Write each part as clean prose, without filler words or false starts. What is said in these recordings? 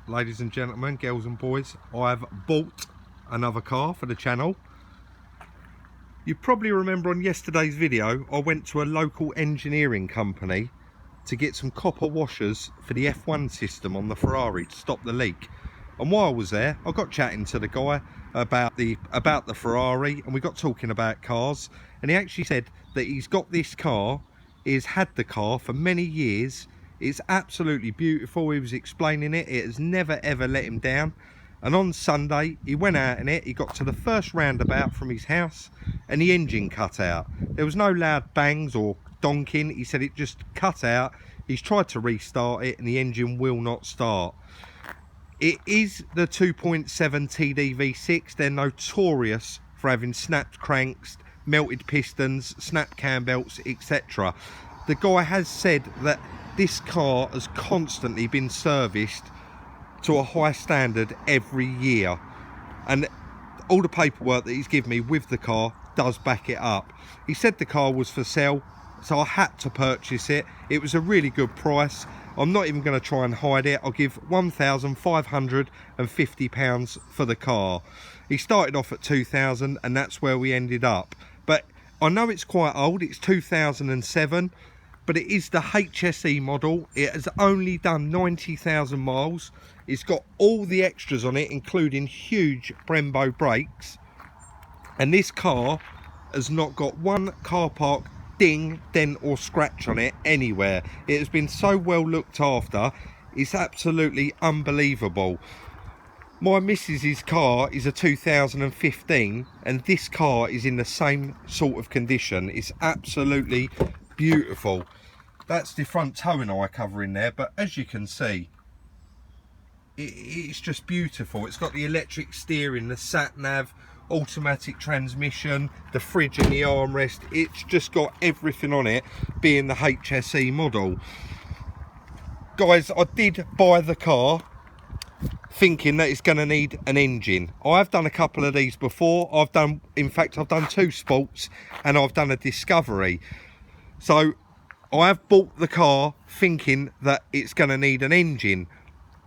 ladies and gentlemen, girls and boys, I've bought another car for the channel. You probably remember on yesterday's video I went to a local engineering company to get some copper washers for the F1 system on the Ferrari to stop the leak. And while I was there, I got chatting to the guy about the Ferrari, and we got talking about cars, and he actually said that he's got this car, he's had the car for many years. It's absolutely beautiful. He was explaining it has never ever let him down. And on Sunday he went out in it, he got to the first roundabout from his house and the engine cut out. There was no loud bangs or donking. He said it just cut out. He's tried to restart it and the engine will not start. It is the 2.7 TD V6. They're notorious for having snapped cranks, melted pistons, snapped cam belts, etc. The guy has said that this car has constantly been serviced to a high standard every year, and all the paperwork that he's given me with the car does back it up. He said the car was for sale, so I had to purchase it. It was a really good price. I'm not even going to try and hide it. I'll give £1,550 for the car. He started off at 2,000 and that's where we ended up. But I know it's quite old, it's 2007, but it is the HSE model. It has only done 90,000 miles. It's got all the extras on it, including huge Brembo brakes. And this car has not got one car park ding, dent or scratch on it anywhere. It has been so well looked after. It's absolutely unbelievable. My missus's car is a 2015 and this car is in the same sort of condition. It's absolutely beautiful. That's the front towing eye cover in there, but as you can see, it's just beautiful. It's got the electric steering, the sat nav, automatic transmission, the fridge and the armrest. It's just got everything on it, being the HSE model. Guys, I did buy the car thinking that it's going to need an engine. I've done a couple of these before. In fact I've done two sports and I've done a discovery. So I've bought the car thinking that it's going to need an engine,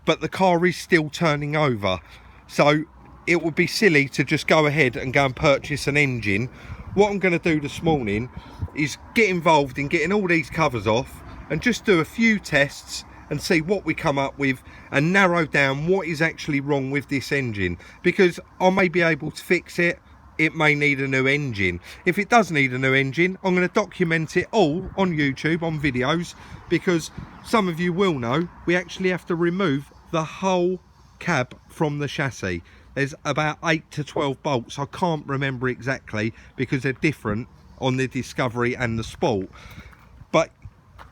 but the car is still turning over. So it would be silly to just go ahead and go and purchase an engine. What I'm going to do this morning is get involved in getting all these covers off and just do a few tests and see what we come up with and narrow down what is actually wrong with this engine, because I may be able to fix it. It may need a new engine. If it does need a new engine, I'm going to document it all on YouTube, on videos, because some of you will know we actually have to remove the whole cab from the chassis. There's about 8 to 12 bolts. I can't remember exactly because they're different on the Discovery and the Sport. But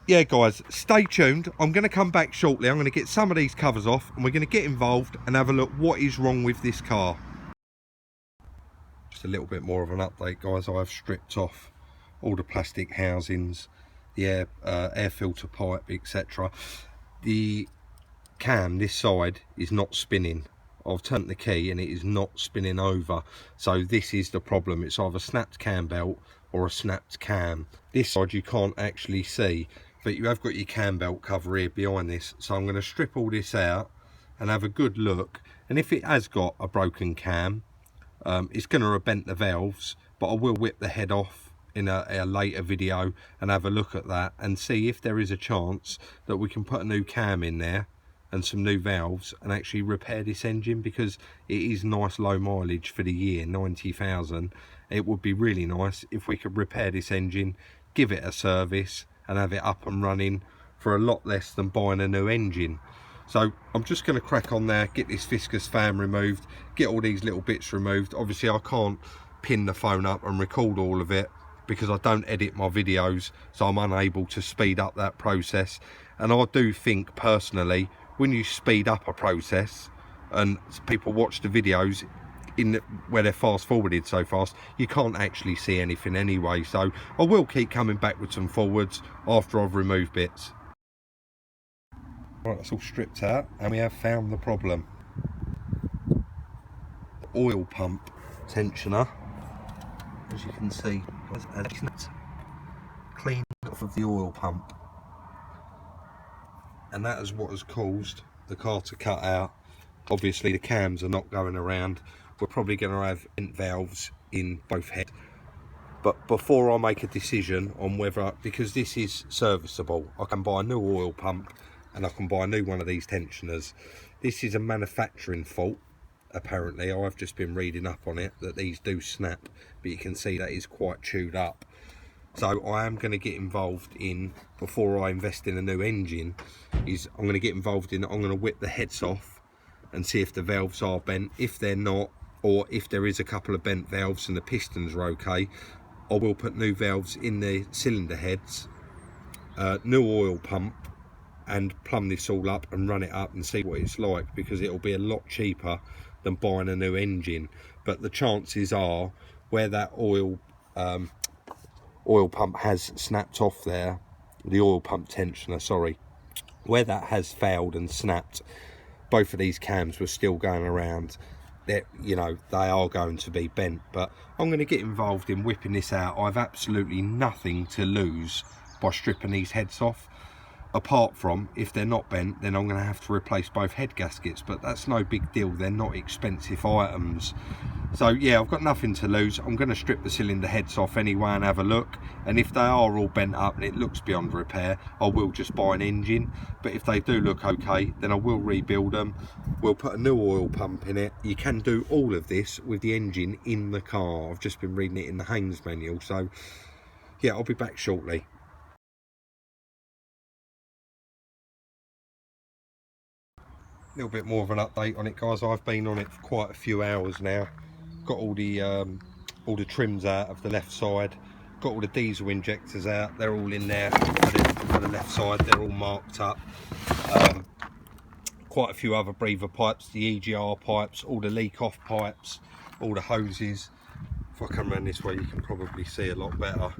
yeah guys, stay tuned. I'm going to come back shortly. I'm going to get some of these covers off and we're going to get involved and have a look what is wrong with this car. Just a little bit more of an update guys. I've stripped off all the plastic housings, the air filter pipe, etc. The cam this side is not spinning. I've turned the key and it is not spinning over, so this is the problem. It's either snapped cam belt or a snapped cam. This side you can't actually see, but you have got your cam belt cover here behind this, so I'm going to strip all this out and have a good look. And if it has got a broken cam, it's going to have bent the valves, but I will whip the head off in a later video and have a look at that and see if there is a chance that we can put a new cam in there and some new valves and actually repair this engine, because it is nice low mileage for the year, 90,000. It would be really nice if we could repair this engine, give it a service and have it up and running for a lot less than buying a new engine. So I'm just going to crack on there, get this viscous fan removed, get all these little bits removed. Obviously I can't pin the phone up and record all of it because I don't edit my videos, so I'm unable to speed up that process. And I do think personally, when you speed up a process and people watch the videos where they're fast forwarded so fast, you can't actually see anything anyway. So I will keep coming backwards and forwards after I've removed bits. Right, that's all stripped out and we have found the problem. Oil pump tensioner, as you can see, has cleaned off of the oil pump, and that is what has caused the car to cut out obviously the cams are not going around. We're probably going to have vent valves in both heads. But before I make a decision on whether, because this is serviceable, I can buy a new oil pump and I can buy a new one of these tensioners. This is a manufacturing fault, apparently. I've just been reading up on it, that these do snap, but you can see that is quite chewed up. So I am going to get involved in, before I invest in a new engine, is I'm going to get involved in, I'm going to whip the heads off and see if the valves are bent. If they're not, or if there is a couple of bent valves and the pistons are okay, I will put new valves in the cylinder heads, new oil pump, and plumb this all up and run it up and see what it's like, because it'll be a lot cheaper than buying a new engine. But the chances are, where that oil pump has snapped off there, the oil pump tensioner, sorry, where that has failed and snapped, both of these cams were still going around. That, you know, they are going to be bent. But I'm going to get involved in whipping this out. I've absolutely nothing to lose by stripping these heads off, apart from, if they're not bent, then I'm going to have to replace both head gaskets, but that's no big deal. They're not expensive items. So yeah, I've got nothing to lose. I'm going to strip the cylinder heads off anyway and have a look, and if they are all bent up and it looks beyond repair, I will just buy an engine. But if they do look okay, then I will rebuild them. We'll put a new oil pump in it. You can do all of this with the engine in the car. I've just been reading it in the Haynes manual. So yeah, I'll be back shortly. A little bit more of an update on it, guys. I've been on it for quite a few hours now. Got all the trims out of the left side, got all the diesel injectors out. They're all in there for the left side. They're all marked up. Quite a few other breather pipes, the EGR pipes, all the leak off pipes, all the hoses. If I come around this way, you can probably see a lot better.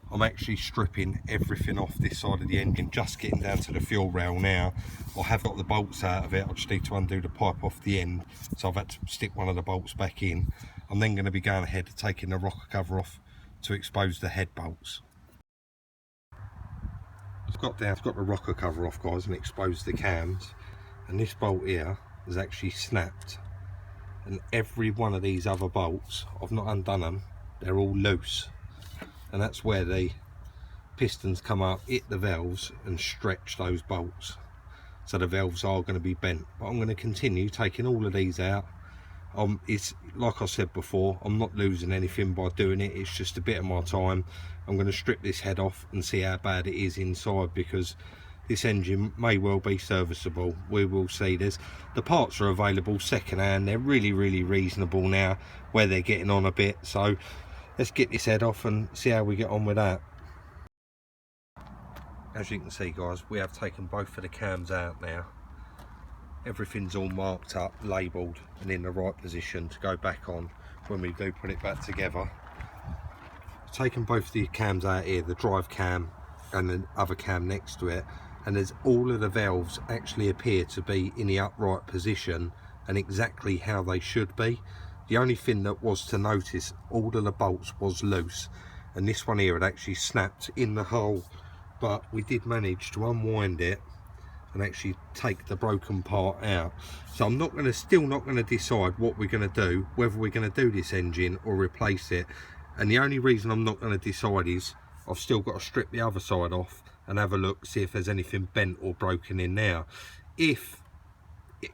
I'm actually stripping everything off this side of the engine, just getting down to the fuel rail now. I have got the bolts out of it. I just need to undo the pipe off the end, so I've had to stick one of the bolts back in. I'm then going to be going ahead and taking the rocker cover off to expose the head bolts. I've got the rocker cover off, guys, and exposed the cams, and this bolt here has actually snapped, and every one of these other bolts, I've not undone them, they're all loose. And that's where the pistons come up, hit the valves and stretch those bolts, so the valves are going to be bent. But I'm going to continue taking all of these out. It's like I said before, I'm not losing anything by doing it. It's just a bit of my time. I'm going to strip this head off and see how bad it is inside, because this engine may well be serviceable. We will see. The parts are available second hand. They're really reasonable now, where they're getting on a bit. So let's get this head off and see how we get on with that. As you can see, guys, we have taken both of the cams out now. Everything's all marked up, labelled and in the right position to go back on when we do put it back together. Taken both of the cams out here, the drive cam and the other cam next to it, and there's all of the valves actually appear to be in the upright position and exactly how they should be. The only thing that was to notice, all of the bolts was loose, and this one here had actually snapped in the hole, but we did manage to unwind it and actually take the broken part out. So I'm still not going to decide what we're going to do, whether we're going to do this engine or replace it. And the only reason I'm not going to decide is I've still got to strip the other side off and have a look, see if there's anything bent or broken in there. If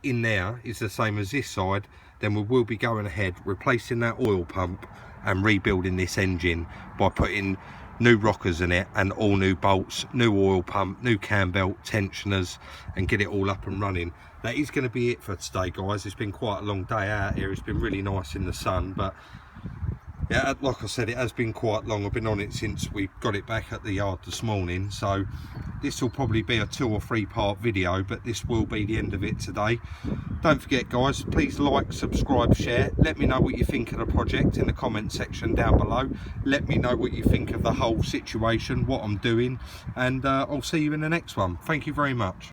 in there is the same as this side, then we will be going ahead replacing that oil pump and rebuilding this engine by putting new rockers in it and all new bolts, new oil pump, new cam belt, tensioners, and get it all up and running. That is going to be it for today, guys. It's been quite a long day out here. It's been really nice in the sun, but yeah, like I said, it has been quite long. I've been on it since we got it back at the yard this morning, so this will probably be a 2 or 3 part video, but this will be the end of it today. Don't forget, guys, please like, subscribe, share. Let me know what you think of the project in the comment section down below. Let me know what you think of the whole situation, what I'm doing, and I'll see you in the next one. Thank you very much.